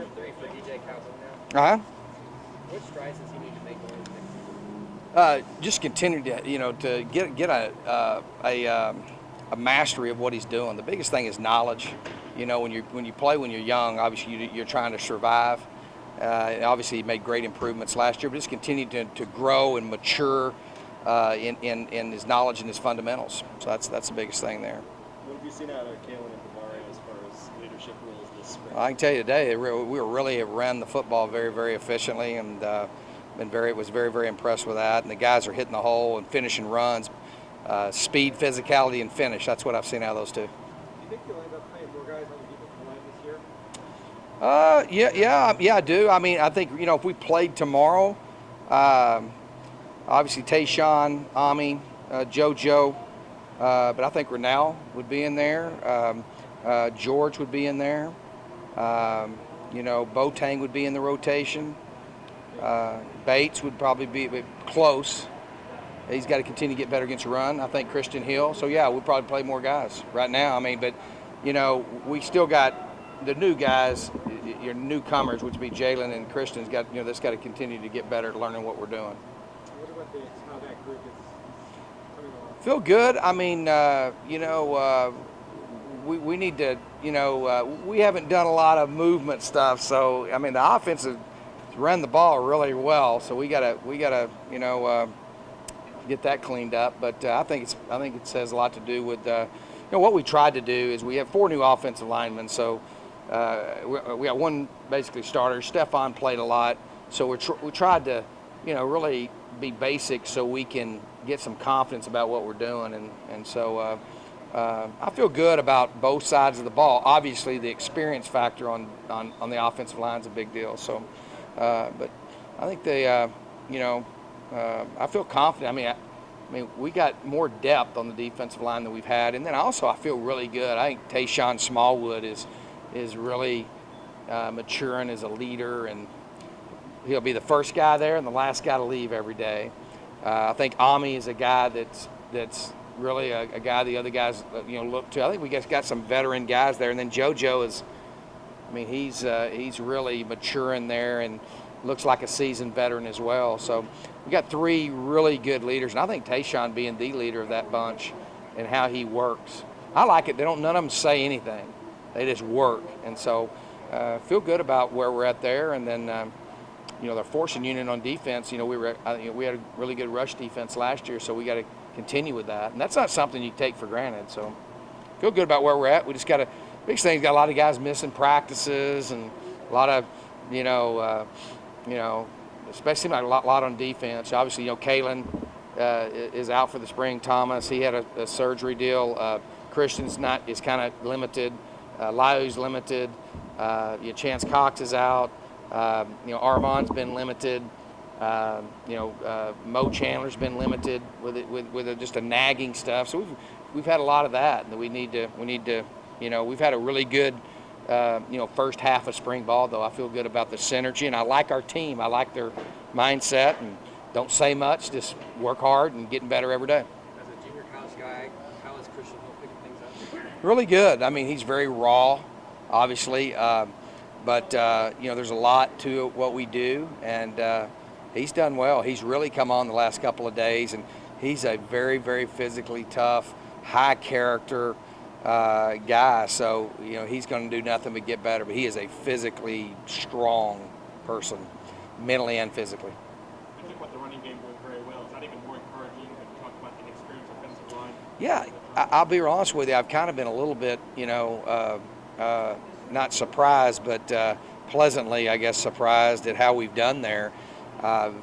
number 3 for DJ Calhoun now. What strides does he need to make going into next season? Just continue to get a mastery of what he's doing. The biggest thing is knowledge. When you play when you're young, obviously you're trying to survive. And obviously he made great improvements last year, but just continue to grow and mature in his knowledge and his fundamentals. So that's the biggest thing there. What have you seen out of Kalen and Demario as far as leadership roles this spring? I can tell you today, we really have run the football very, very efficiently, and was very, very impressed with that. And the guys are hitting the hole and finishing runs, speed, physicality, and finish. That's what I've seen out of those two. Do you think you'll end up playing more guys on the defensive line this year? Yeah, I do. I mean, I think if we played tomorrow, obviously Tayshawn, Ami, JoJo, but I think Renell would be in there. George would be in there. Boateng would be in the rotation. Bates would probably be close. He's got to continue to get better against the run. I think Christian Hill. So, yeah, we'll probably play more guys right now. I mean, but, we still got the new guys, your newcomers, which would be Jalen and Christian's got, that's got to continue to get better at learning what we're doing. What about how that group is coming along? Feel good. I mean, we need to, we haven't done a lot of movement stuff. So, I mean, the offense has run the ball really well. So we gotta, get that cleaned up. But I think it says a lot to do with, what we tried to do is we have 4 new offensive linemen. So we got one basically starter. Stefan played a lot. So we tried to, really be basic so we can get some confidence about what we're doing. And so I feel good about both sides of the ball. Obviously, the experience factor on the offensive line is a big deal. So, but I think I feel confident. I mean, we got more depth on the defensive line than we've had, and then also I feel really good. I think Tayshawn Smallwood is really maturing as a leader, and he'll be the first guy there and the last guy to leave every day. I think Ami is a guy that's really a guy the other guys look to. I think we got some veteran guys there, and then JoJo is. I mean, he's really maturing there and looks like a seasoned veteran as well. So we got 3 really good leaders, and I think Tayshawn being the leader of that bunch and how he works. I like it. None of them say anything; they just work, and so feel good about where we're at there. And then the forcing unit on defense. We had a really good rush defense last year, so we got to continue with that, and that's not something you take for granted. So feel good about where we're at. We just got to. Big thing's got a lot of guys missing practices and a lot of, especially a lot on defense. Obviously, Kalen is out for the spring. Thomas, he had a surgery deal. Christian's is kind of limited. Lyu's limited. Chance Cox is out. Armand's been limited. Mo Chandler's been limited with just a nagging stuff. So we've had a lot of that that we need to. We've had a really good, first half of spring ball, though. I feel good about the synergy, and I like our team. I like their mindset, and don't say much, just work hard and getting better every day. As a junior college guy, how is Christian Hill picking things up? Really good. I mean, he's very raw, obviously, but there's a lot to what we do, and he's done well. He's really come on the last couple of days, and he's a very, very physically tough, high character guy, so he's going to do nothing but get better. But he is a physically strong person, mentally and physically. I think what the running game doing very well. Is that even more encouraging when you talk about the experienced offensive line? Yeah, I'll be honest with you. I've kind of been a little bit, not surprised, but pleasantly, I guess, surprised at how we've done there.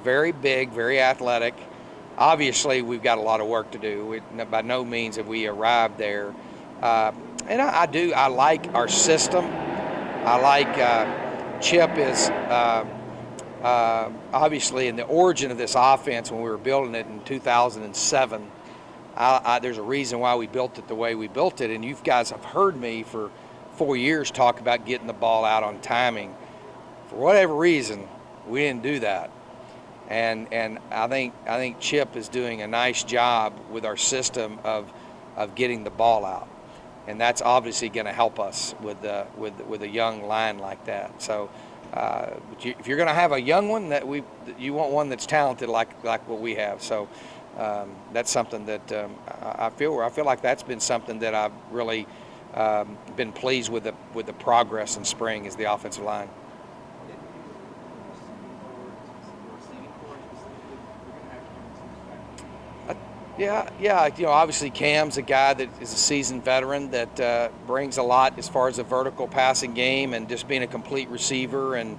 Very big, very athletic. Obviously, we've got a lot of work to do. By no means have we arrived there. And I like our system. I like Chip is obviously in the origin of this offense when we were building it in 2007. There's a reason why we built it the way we built it, and you guys have heard me for 4 years talk about getting the ball out on timing. For whatever reason, we didn't do that. And I think Chip is doing a nice job with our system of getting the ball out. and that's obviously going to help us with a young line like that. So, if you're going to have a young one, you want one that's talented like what we have. So, that's something that I feel like that's been something that I've really been pleased with the progress in spring is the offensive line. Yeah. Obviously Cam's a guy that is a seasoned veteran that brings a lot as far as a vertical passing game and just being a complete receiver and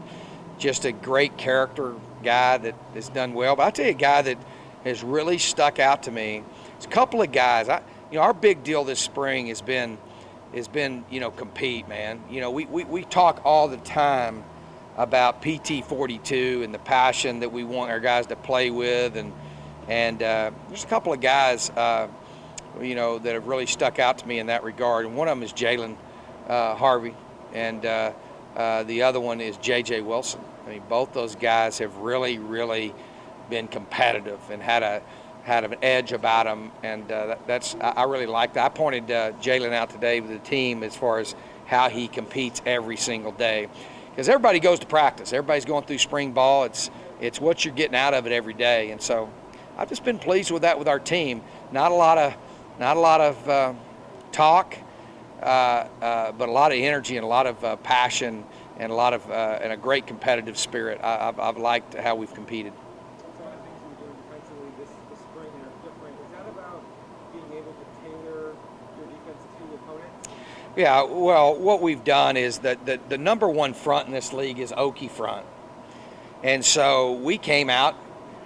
just a great character guy that has done well. But I'll tell you a guy that has really stuck out to me. It's a couple of guys. Our big deal this spring has been compete, man. We talk all the time about PT 42 and the passion that we want our guys to play with, and there's a couple of guys that have really stuck out to me in that regard, and one of them is Jalen Harvey, and the other one is JJ Wilson. I mean, both those guys have really been competitive and had an edge about them, and I really like that. I pointed Jalen out today with the team as far as how he competes every single day, because everybody goes to practice. Everybody's going through spring ball. It's what you're getting out of it every day, and so I've just been pleased with that with our team. Not a lot of talk, but a lot of energy and a lot of passion and and a great competitive spirit. I've liked how we've competed. A lot of things you're doing defensively this spring that are different. Is that about being able to tailor your defense to the opponents? Yeah, well, what we've done is that the number one front in this league is Okie front. And so we came out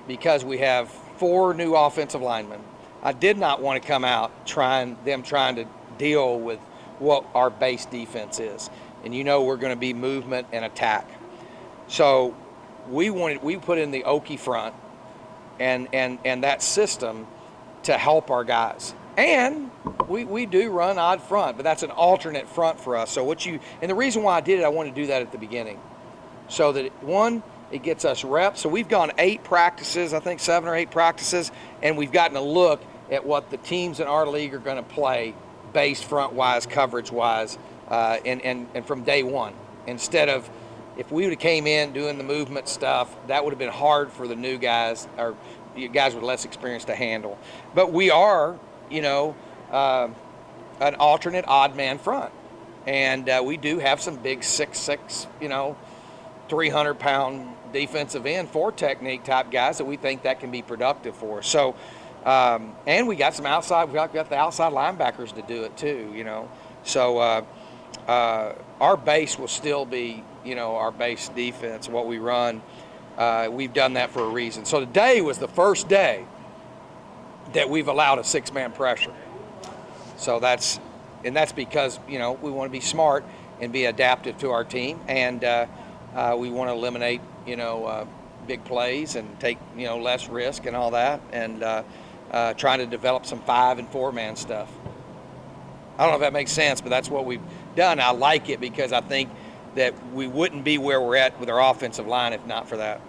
because we have 4 new offensive linemen. I did not want to come out trying to deal with what our base defense is. And we're going to be movement and attack. So we put in the Okie front and that system to help our guys. And we do run odd front, but that's an alternate front for us. So and the reason why I did it, I wanted to do that at the beginning. So that it gets us reps. So we've gone 8 practices, I think 7 or 8 practices, and we've gotten a look at what the teams in our league are going to play base front-wise, coverage-wise, and from day one. Instead of, if we would have came in doing the movement stuff, that would have been hard for the new guys or guys with less experience to handle. But we are, an alternate odd man front. And we do have some big 6'6", 300-pound defensive end, 4 technique type guys that we think that can be productive for us. So, and we got some outside, we got the outside linebackers to do it too, So our base will still be, our base defense, what we run. We've done that for a reason. So today was the first day that we've allowed a 6-man pressure. So that's because, we want to be smart and be adaptive to our team, and we want to eliminate, big plays and take, less risk and all that, and trying to develop some 5- and 4-man stuff. I don't know if that makes sense, but that's what we've done. I like it because I think that we wouldn't be where we're at with our offensive line if not for that.